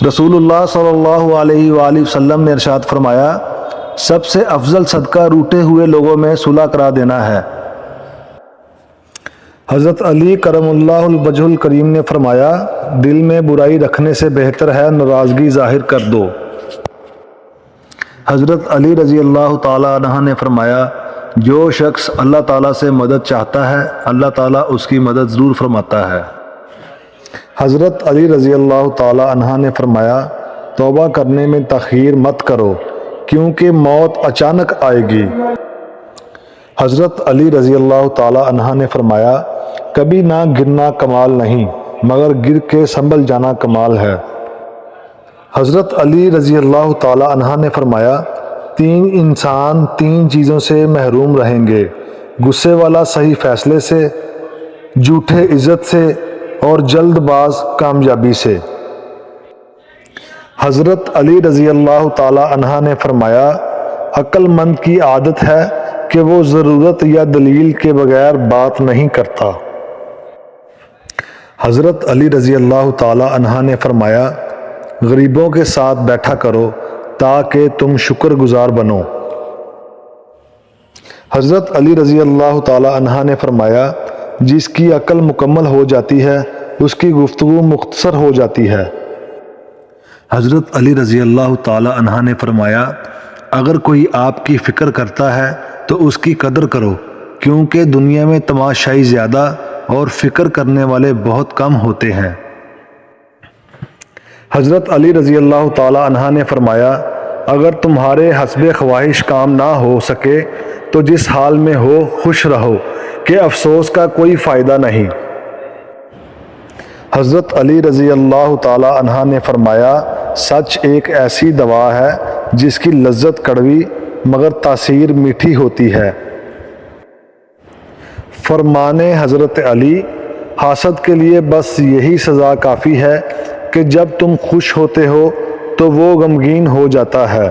رسول اللہ صلی اللہ علیہ وآلہ وسلم نے ارشاد فرمایا، سب سے افضل صدقہ روٹے ہوئے لوگوں میں صلح کرا دینا ہے۔ حضرت علی کرم اللہ الوجہ الکریم نے فرمایا، دل میں برائی رکھنے سے بہتر ہے ناراضگی ظاہر کر دو۔ حضرت علی رضی اللہ تعالیٰ عنہ نے فرمایا، جو شخص اللہ تعالیٰ سے مدد چاہتا ہے اللہ تعالیٰ اس کی مدد ضرور فرماتا ہے۔ حضرت علی رضی اللہ تعالیٰ عنہ نے فرمایا، توبہ کرنے میں تاخیر مت کرو کیونکہ موت اچانک آئے گی۔ حضرت علی رضی اللہ تعالیٰ عنہ نے فرمایا، کبھی نہ گرنا کمال نہیں مگر گر کے سنبھل جانا کمال ہے۔ حضرت علی رضی اللہ تعالیٰ عنہ نے فرمایا، تین انسان تین چیزوں سے محروم رہیں گے، غصے والا صحیح فیصلے سے، جھوٹے عزت سے اور جلد باز کامیابی سے۔ حضرت علی رضی اللہ تعالیٰ عنہ نے فرمایا، عقل مند کی عادت ہے کہ وہ ضرورت یا دلیل کے بغیر بات نہیں کرتا۔ حضرت علی رضی اللہ تعالیٰ عنہ نے فرمایا، غریبوں کے ساتھ بیٹھا کرو تاکہ تم شکر گزار بنو۔ حضرت علی رضی اللہ تعالیٰ عنہ نے فرمایا، جس کی عقل مکمل ہو جاتی ہے اس کی گفتگو مختصر ہو جاتی ہے۔ حضرت علی رضی اللہ تعالیٰ عنہ نے فرمایا، اگر کوئی آپ کی فکر کرتا ہے تو اس کی قدر کرو کیونکہ دنیا میں تماشائی زیادہ اور فکر کرنے والے بہت کم ہوتے ہیں۔ حضرت علی رضی اللہ تعالیٰ عنہ نے فرمایا، اگر تمہارے حسب خواہش کام نہ ہو سکے تو جس حال میں ہو خوش رہو کہ افسوس کا کوئی فائدہ نہیں۔ حضرت علی رضی اللہ تعالیٰ عنہ نے فرمایا، سچ ایک ایسی دوا ہے جس کی لذت کڑوی مگر تاثیر میٹھی ہوتی ہے۔ فرمان حضرت علی، حاسد کے لیے بس یہی سزا کافی ہے کہ جب تم خوش ہوتے ہو تو وہ غمگین ہو جاتا ہے۔